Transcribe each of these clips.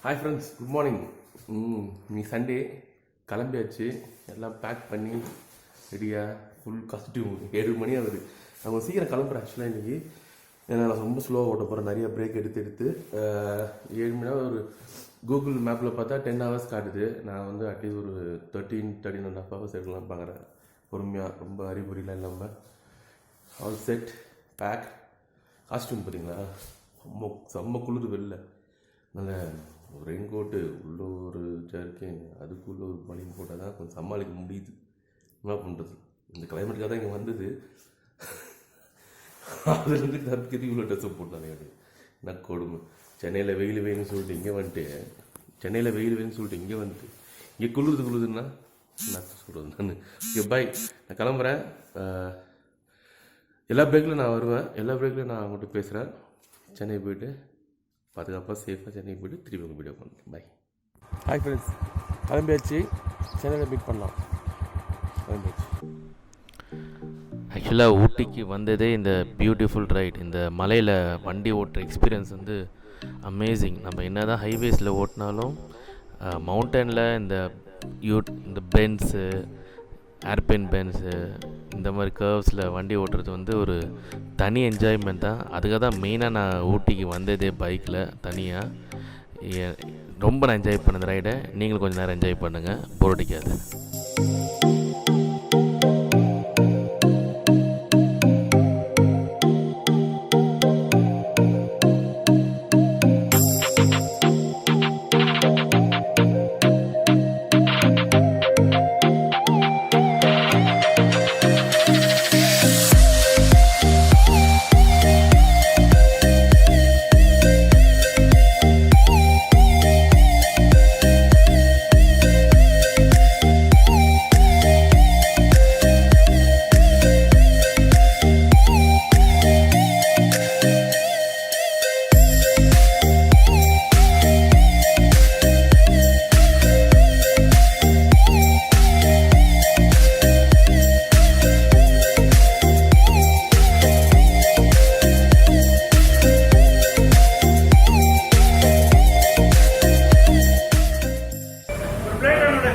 Hi friends, good morning. நீ Sunday கிளம்பியாச்சு, எல்லாம் பேக் பண்ணி ரெடியாக ஃபுல் காஸ்டியூம். 7 மணி ஆகுது. நம்ம சீக்கிரம் கிளம்புறேன் ஆக்சுவலாக இன்றைக்கி. ஏன்னா நான் ரொம்ப ஸ்லோவாக ஓட்ட போகிறேன், நிறைய பிரேக் எடுத்து 7 மணி நேரம். ஒரு கூகுள் மேப்பில் பார்த்தா 10 ஹவர்ஸ் காட்டுது. நான் வந்து அட்லீஸ்ட் ஒரு 13.5 ஹவர்ஸ் எடுக்கலாம் பார்க்குறேன் பொறுமையாக, ரொம்ப அறிபுரியெலாம் இல்லாமல். All set back. காஸ்டியூம் பார்த்தீங்களா, செம்ம குளிர் வெளில. நல்ல ஒரு ரெயின் கோட்டு, உள்ள ஒரு ஜர்க்கின், அதுக்குள்ளே ஒரு பனியன் போட்டால் தான் கொஞ்சம் சமாளிக்க முடியுது. என்ன பண்ணுறது, இந்த கிளைமேட்டுக்காக தான் இங்கே வந்தது. அதுலேருந்து தப்பிக்கிறது இவ்வளோ ட்ரெஸ்ஸை போட்டாங்க. என்ன கொடுமை. சென்னையில் வெயில் வெயில்னு சொல்லிட்டு இங்கே வந்துட்டு, இங்கே குளிருதுன்னா என்ன சொல்கிறது நான். ஓகே பாய், நான் கிளம்புறேன். எல்லா பிரேக்கில் நான் வருவேன், எல்லா பிரேக்கில் நான் அவங்கள்ட்ட பேசுகிறேன். சென்னை போய்ட்டு பாதுகாப்பாக சேஃபாக சென்னை போய்ட்டு திருப்பி உங்கள் வீடியோ பண்ணுறேன். பாய். ஹாய் ஃப்ரெண்ட்ஸ், கிளம்பியாச்சு. சென்னையில் மீட் பண்ணலாம். கிளம்பியாச்சு. ஆக்சுவலாக ஊட்டிக்கு வந்ததே இந்த பியூட்டிஃபுல் ரைட், இந்த மலையில் வண்டி ஓட்டுற எக்ஸ்பீரியன்ஸ் வந்து அமேசிங். நம்ம என்ன தான் ஹைவேஸில் ஓட்டினாலும் மவுண்டனில் இந்த பென்ஸு, ஏர்பின் பென்ஸு, இந்த மாதிரி கர்வ்ஸில் வண்டி ஓட்டுறது வந்து ஒரு தனி என்ஜாய்மெண்ட் தான். அதுக்காக தான் மெயினாக நான் ஊட்டிக்கு வந்ததே பைக்கில் தனியாக. ரொம்ப நான் என்ஜாய் பண்ண இந்த ரைடை. நீங்களும் கொஞ்சம் நேரம் என்ஜாய் பண்ணுங்கள், போர் அடிக்காது.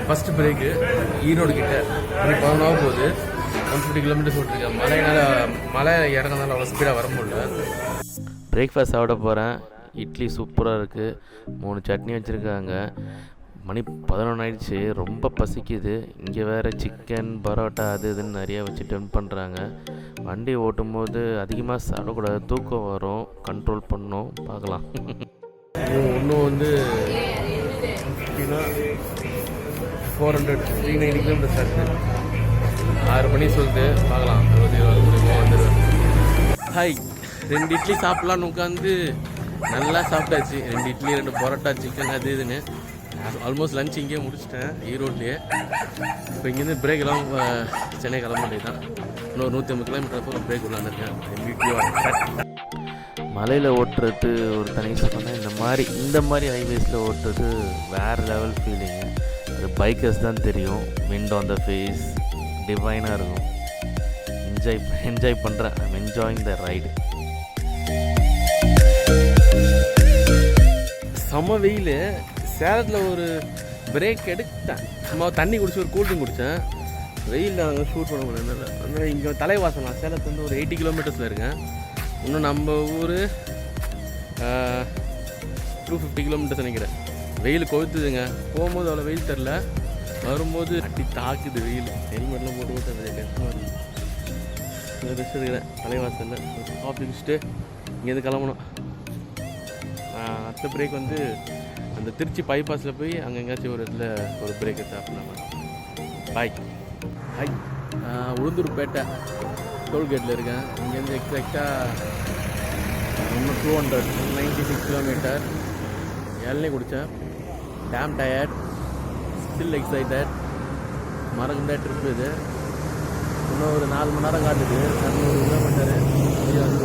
ஃபஸ்ட்டு பிரேக்கு ஈரோடு கிட்ட ஒரு 11 போகுது. 150 கிலோமீட்டர்ஸ் ஓட்டிருக்கேன். மலை இறங்கினால அவ்வளோ ஸ்பீடாக வர முடியல. பிரேக்ஃபாஸ்ட் சாப்பிட போகிறேன். இட்லி சூப்பராக இருக்குது, 3 சட்னி வச்சுருக்காங்க. மணி 11 ஆயிடுச்சு, ரொம்ப பசிக்குது. இங்கே வேறு சிக்கன், பரோட்டா, அது இதுன்னு நிறையா வச்சு டெம்ப் பண்ணுறாங்க. வண்டி ஓட்டும் போது அதிகமாக சாப்பிடக்கூடாது, தூக்கம் வரும், கண்ட்ரோல் பண்ணணும். பார்க்கலாம். இன்னும் வந்து 390 கிலோமீட்டர்ஸ் ஆகுது. 6 மணி சொல்லிட்டு பார்க்கலாம். வந்துடுவேன். ஹாய், 2 இட்லி சாப்பிட்லான்னு உட்காந்து நல்லா சாப்பிட்டாச்சு. 2 இட்லி, 2 பரோட்டா, சிக்கன், அது இதுன்னு ஆல்மோஸ்ட் லஞ்ச் இங்கேயே முடிச்சிட்டேன் ஈரோட்லேயே. இப்போ இங்கேருந்து பிரேக் எல்லாம் சென்னை கிளம்ப தான். இன்னொரு 150 கிலோமீட்டர் போக பிரேக் விளாண்டுருக்கேன். மலையில் ஓட்டுறது ஒரு தனி சுகம் தான். இந்த மாதிரி ஹைவேஸில் ஓட்டுறது வேறு லெவல் ஃபீலிங்கு. அது பைக்கர்ஸ் தான் தெரியும். விண்ட் ஆன் த ஃபேஸ் டிவைனாக இருக்கும். என்ஜாய் பண்ணுறேன். I'm enjoying the ride. செம்ம வெயில். சேலத்தில் ஒரு பிரேக் எடுத்தேன், சும்மா தண்ணி குடிச்சு ஒரு கூல்ட்ரிங்க் குடித்தேன். வெயிலில் நாங்கள் ஷூட் பண்ண முடியாது. அதனால் இங்கே தலைவாசல், நான் சேலத்துலேருந்து ஒரு 80 கிலோமீட்டர்ஸில் இருக்கேன். இன்னும் நம்ம ஊர் 250 கிலோமீட்டர்ஸ் நினைக்கிறேன். வெயில் கொளுத்துதுங்க. போகும்போது அவ்வளோ வெயில் தெரில, வரும்போது அட்டி தாக்குது வெயில். ஹெல்மெட்லாம் போட்டு கஷ்டமாக இருக்குது. ரெஸ்ட் எடுக்கிறேன் தலைவாசலில். காஃபி குடிச்சிட்டு இங்கேருந்து கிளம்பணும். அடுத்த பிரேக் வந்து அந்த திருச்சி பைபாஸில் போய் அங்கே எங்கேயாச்சும் ஒரு இடத்துல ஒரு பிரேக் எடுத்து அப்படின்னா பாய். ஹாய், உளுந்தூர்பேட்டை டோல்கேட்டில் இருக்கேன். இங்கேருந்து எக்ஸாக்டாக 296 கிலோமீட்டர். இளநீ குடித்தேன். Damn tired, still excited. மறக்கின்ற ட்ரிப் இது. இன்னும் ஒரு 4 மணி நேரம் காட்டுது. 200 கிலோமீட்டரு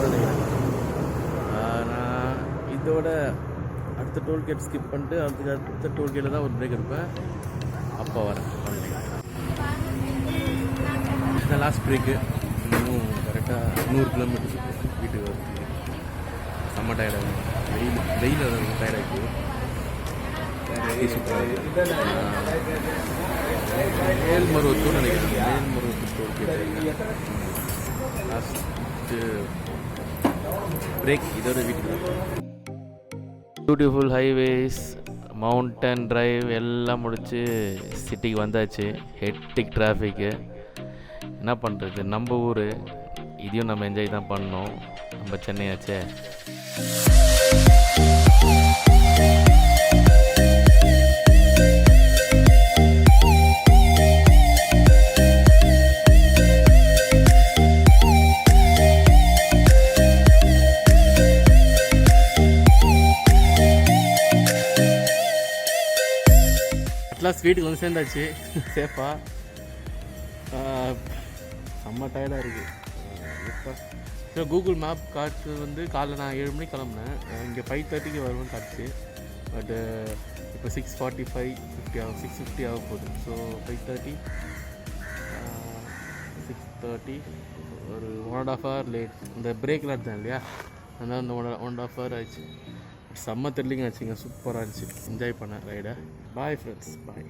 நினைக்கிறேன். நான் இதோட அடுத்த டோல்கேட் ஸ்கிப் பண்ணிட்டு அடுத்த டோல்கேட்டில் தான் ஒரு பிரேக் எடுப்பேன். அப்போ வரேன். Last break. இன்னும் கரெக்டாக 100 கிலோமீட்டர்ஸ் வீட்டுக்கு வருது. செம்ம டயர்டாக வெயில் டயர்டாகிடுச்சு. மேல்மருவத்தூர் நினைக்கிறேன். மேல்மருவத்தூர் டோல்கேட் லாஸ்ட்டு பிரேக் இதோட வீட்டுக்கு. பியூட்டிஃபுல் ஹைவேஸ், மவுண்டன் டிரைவ் எல்லாம் முடிச்சு சிட்டிக்கு வந்தாச்சு. ஹெக்டிக் டிராஃபிக்கு. என்ன பண்ணுறது, நம்ம ஊர், இதையும் நம்ம என்ஜாய் தான் பண்ணோம். நம்ம சென்னை ஆச்சே. அட்லாஸ்ட் வீட்டுக்கு வந்து சேர்ந்தாச்சு சேஃபாக. செம்ம டயர்டாக இருக்குது இப்போ. ஸோ கூகுள் மேப் காட்டு வந்து காலைல நான் 7 மணிக்கு கிளம்புனேன். இங்கே 5:30க்கு வருவேன்னு காட்டுச்சு. பட்டு இப்போ 6:45 50 ஆகும், 6:50 ஆக போகுது. ஸோ 5:30 6:30 ஒரு 1.5 hour லேட். இந்த பிரேக்கில் எடுத்தேன் இல்லையா, அதனால் இந்த 1.5 hour ஆயிடுச்சு. செம்ம த்ரில்லிங் ஆச்சுங்க, சூப்பராக இருந்துச்சு. என்ஜாய் பண்ணேன் ரைடை. பாய் ஃப்ரெண்ட்ஸ், பாய்.